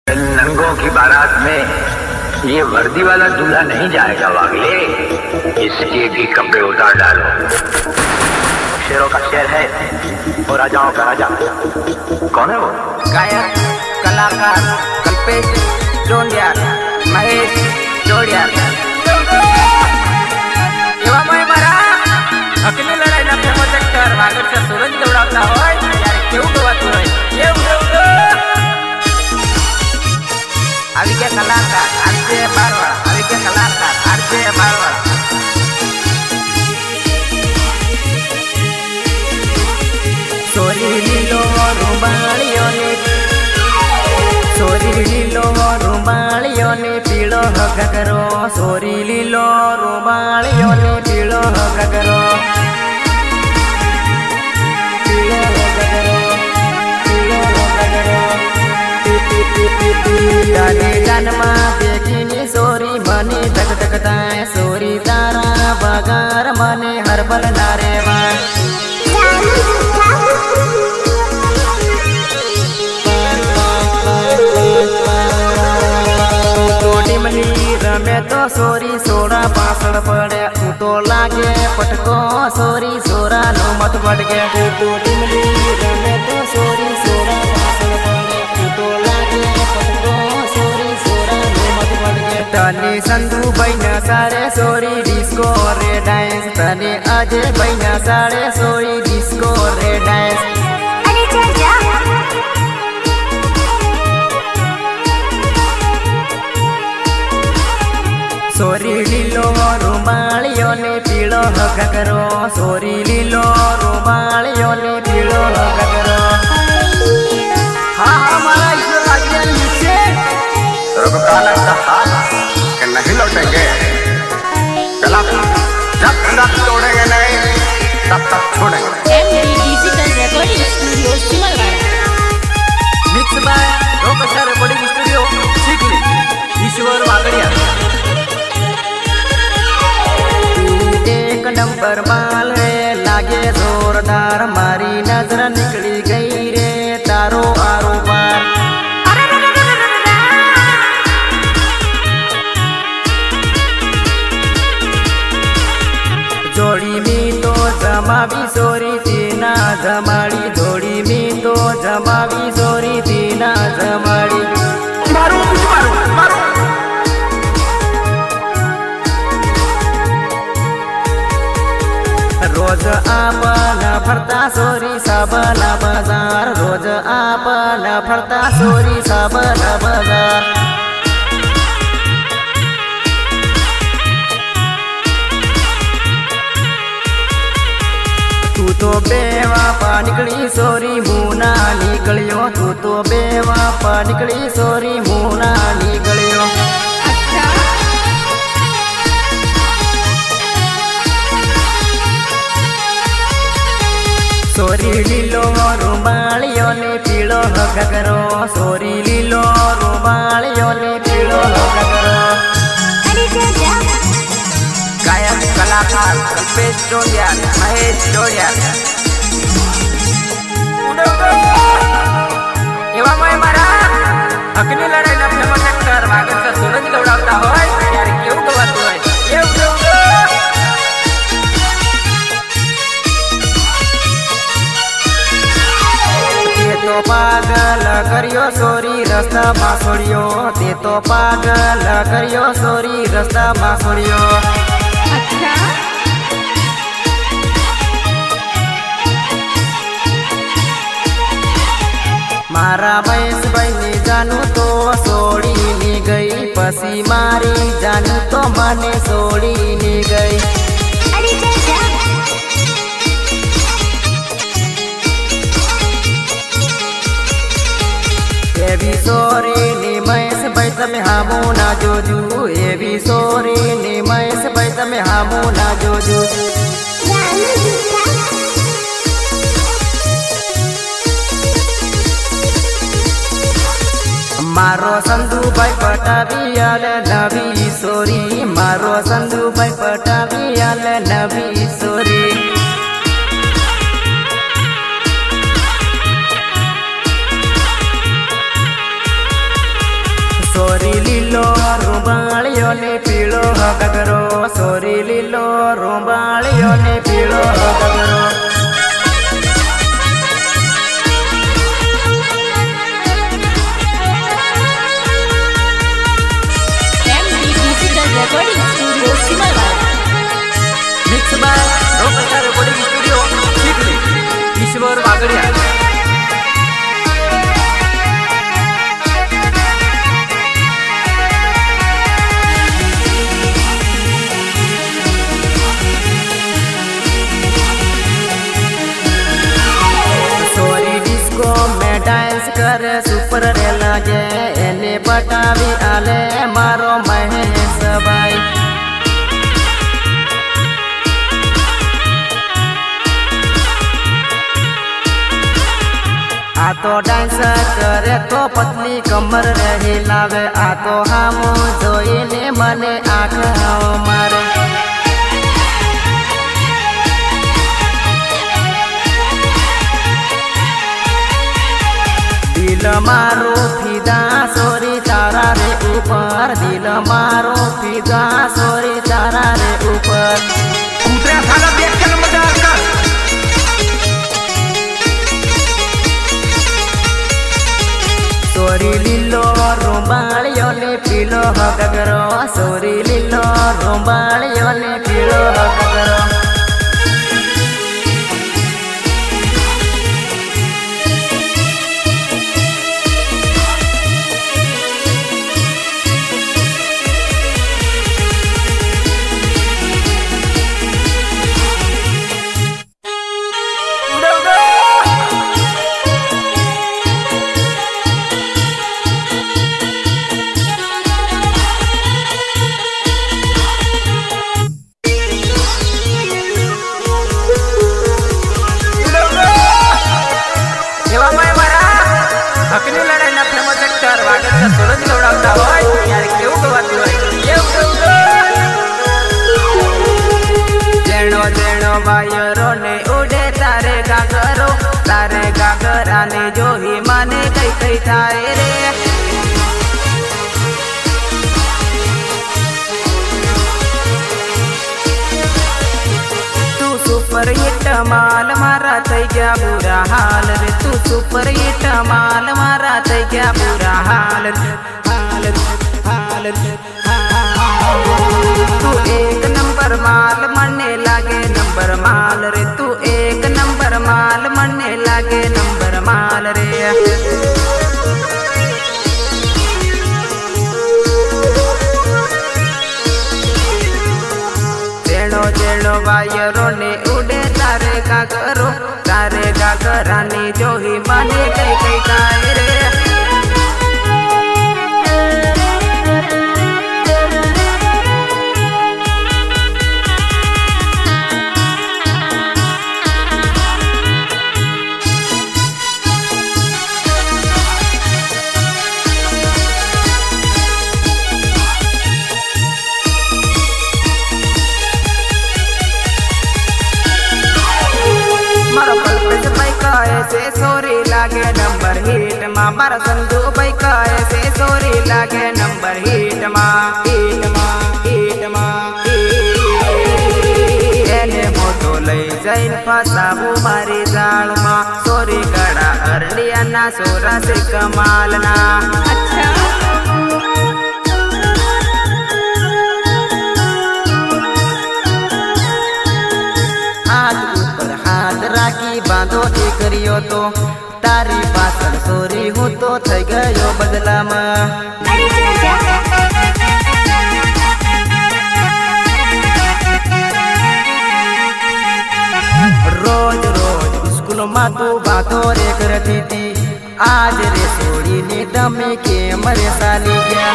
नंगों की बारात में ये वर्दी वाला दूल्हा नहीं जाएगा वागले, इसके भी कपड़े उतार डालो। शेरों का शेर है और राजाओं का राजा। कौन है वो? गायक कलाकार Kalpesh John Deere, Mahesh जोड़ियार। हकनी लढाईना famous actor वागडचा सूरज गवळावला होय यार, केवढं गवातू होय अविके कलाकार आरजे बारवाळा, अविके कलाकार आरजे बारवाळा। सोरी लीलो रुमाळियो ने पीळो घगरो, सोरी लीलो रुमाळियो ने पीळो घगरो, पीळो घगरो, पीळो घगरो। जाने जन्मा देखीनी सोरी मने धक धकताय, सोरी तारा बगार मने हरबल नारेवा। में तो सोरी सोरा पासड़ पड़े, तू तो लागे पटको सोरी सोरा नो मत बढ़ गया। तू टिमली में तो सोरी सोरा पासड़ पड़े, तू तो लागे पटको सोरी सोरा नो मत बढ़ गया। तने संधू बैना सारे सोरी डिस्को रे डांस, तने अजय बैना सारे सोरी डिस्को रे डांस। सोरी लीलो रुमाळियो ने पीळो घगरो, सोरी लीलो रुमाळियो ने पीळो घगरो। हाँ हमारा ईश्वर राजन नीचे रुकना कहा कि नहीं लौटेंगे, चला जब तक छोड़ेंगे नहीं तब तक छोड़ेंगे। MD digital recording studio Simalwara, mix by लोकसर रिकॉर्डिंग स्टूडियो चिखली, ईश्वर वागड़िया। एक नंबर माल रे लागे जोरदार, मारी नजर निकली गई रे तारो आरो पार। जोड़ी में तो जमावी सोरी तीना जमाड़ी, जोड़ी में तो जमावी सोरी तीना जमाड़ी। मारो मारो मारो रोज आपन फरता सोरी सबला बाजार, रोज आपन फरता सोरी सबला बाजार। तू तो बेवापा निकली सोरी मुना निकलियो, तू तो बेवापा निकली सोरी मुना निकलियो। सोरी लीलो रुमाळियो ने पीळो घगरो, सोरी लीलो रुमाळियो ने पीळो घगरो। गायक कलाकार कल्पेश जोंडियार, महेश जोड़ियार। एवा मैं मारा हकनी लढाईना फेमस एक्टर वागडचा सूरज गवळावला होय यार, केवढं गवातू होय तो पागल करियो सोरी रस्ता बासोड़ियो, ते तो पागल करियो सोरी रस्ता बासोड़ियो। मारा भैंस बहनी जानू तो सोड़ी नी गई, पसी मारी जानू तो मने सोड़ी नी गई। एवी सोरी नी मैस बैत में हमू ना जोजू, एवी सोरी नी मैस बैत में हमू ना जोजू। मारो संधू भाई पटावियाल नवी सोरी, मारो संधू भाई पटावियाल नवी सोरी। ને પીળો ગગરો સોરી લીલો રૂંબાળીઓ ને પીળો ગગરો Recording Studio Simalwara. Mix by रोकटा recording studio Chikhli Ishwar Vagadiya. Sorry disco में डांस करे सुपर रे लागे एने पटावी आले मारो महेश भाई आ तो डांस करे तो पतली कमर रे हिलावे आ तो हामो जोईने मने आँख मारे दिल मारो फिदा सोरी तारा रे ऊपर दिल मारो फिदा सोरी तारा रे ऊपर कुत्र्या झाला देखन मजा कर. सोरी लीलो रूंबाळियो ने पीलो गगरो सोरी लीलो रूंबाळियो ने पीलो गगरो वायरो ने उड़े तारे गागरा ने जो ही माने कई कई थाए रे तू सुपर हिट माल मारा थई गया बुरा हाल रे तू सुपर हिट माल मारा थई गया बुरा हाल हाल हाल तू एक नंबर माल मरने लागे नंबर माल रे तू एक नंबर माल मरने लागे नंबर माल रे जेड़ो जेड़ो वायरो ने उड़े तारे गागरा ने जो ही माने कई कई काए रे से सोरी लागे नंबर हिट मां मारा संदू भाई का ऐसे सोरी लागे नंबर हिट मां एने मोटो लई जाइन फसाबू मारी जाळ मां सोरी गड़ा अरलिया ना सोरा से कमाल ना अच्छा राखी बांधो करियो तो तारी पासल सोरी हूँ तो थई गयो बदला में रोज रोज स्कूल में तू बातो रे करती थी आज रे सोरी ने दमे के मरे साली गया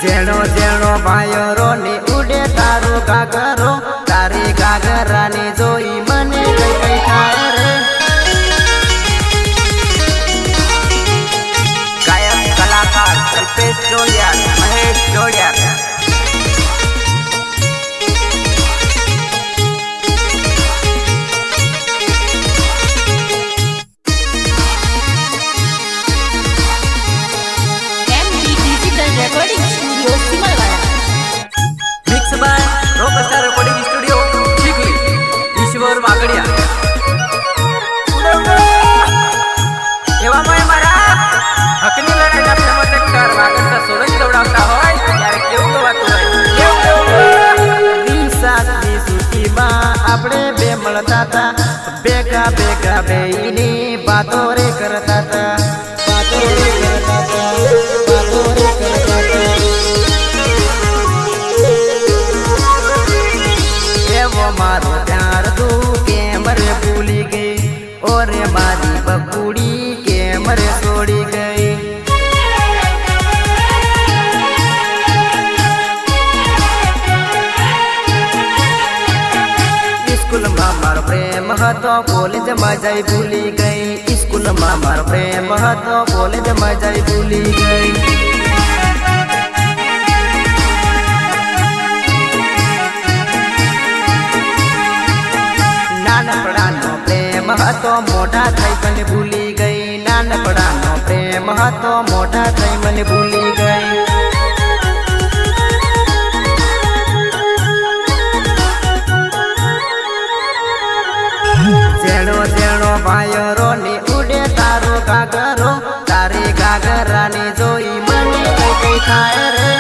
जेड़ो जेड़ो भाईरो ने उड़े तारो गागरो तारे गागरा ने जोई मने कई कई थाए रे गायक कलाकार कल्पेश जोड़िया महेश जोड़िया હતો કોલેજ માં જઈ ભૂલી ગઈ સ્કૂલ માં મારો પ્રેમ હતો કોલેજ માં જઈ ભૂલી ગઈ નાનપડાનો પ્રેમ હતો મોટા થઈ મને ભૂલી ગઈ નાનપડાનો પ્રેમ હતો મોટા થઈ મને ભૂલી ગઈ જેણો જેણો ભાયરો ને ઉડે તારો ગાગરો તારી ગાગરાની જોઈ મને કઈ કઈ થાય રે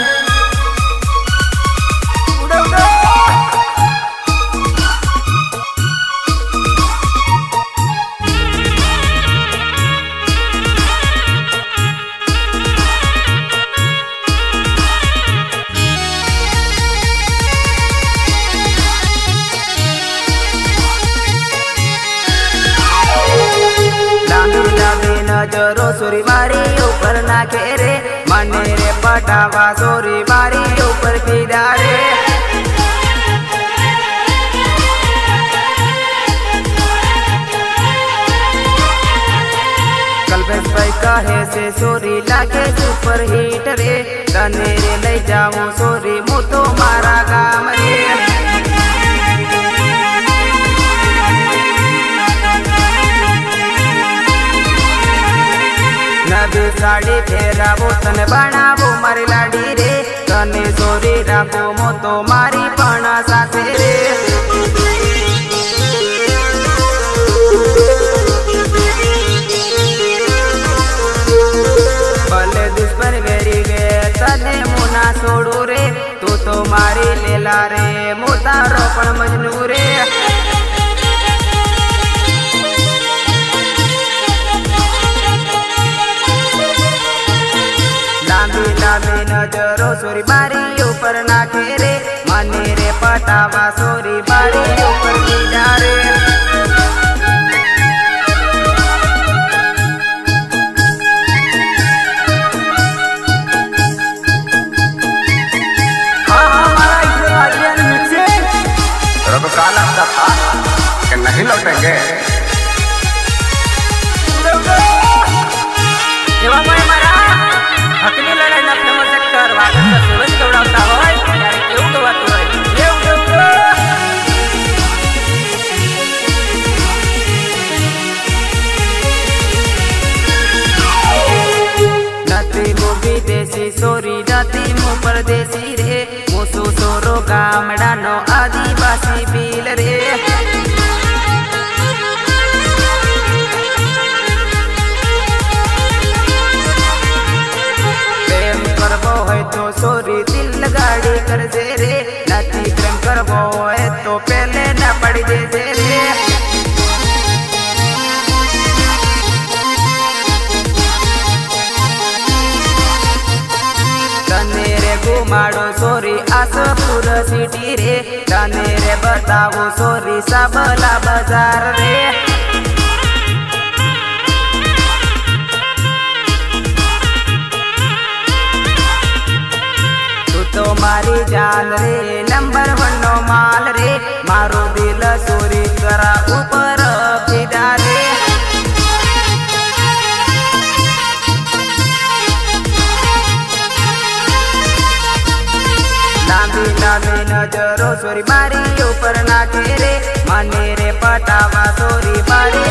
नजरो सोरी मारी ऊपर नाखे रे मने रे पटावा सोरी मारी ऊपर पीड़ा रे कल्पेश भाई कहे से सोरी लागे सुपर हिट रे तने रे लई जाऊं सोरी मु तो मारा गाम रे नवी साड़ी फेरावो तने बनावो मारी लाडी रे तने सोरी राखो मो तो मारी पण साथे रे भले दुश्मन वेरी गे तने मुना छोड़ू रे तू तो मारी लेला रे मु तारो पण मजनू रे लांबी नजरो सोरी मारी ऊपर नाखे रे मने रे पटावा सोरी मारी ऊपर कीड़ा रे तो काल आपका था कि नहीं लौटेंगे હકની લડાઈ ના ફેમસ એક્ટર વાગડ સેવન ગવડાવતા હોય ત્યારે કેવું ગવાતું હોય નથી મુ વિદેશી સોરી નથી મુ પરદેશી રે મોસો સોરો ગામડાનો આદિવાસી બીલ રે तो सोरी दिल लगाड़ी कर दे रे नाती प्रेम करवो है तो पहले ना पड़ी दे रे तने रे घुमाड़ो सोरी आसपुर सिटी रे तने रे बतावो सोरी सबला बाजार रे तो मारी जान रे नंबर 1 नो माल रे मारो दिल सोरी करा ऊपर फिदा रे लांबी नजरो सोरी मारी ऊपर नाखे रे मने रे पटावा सोरी मारी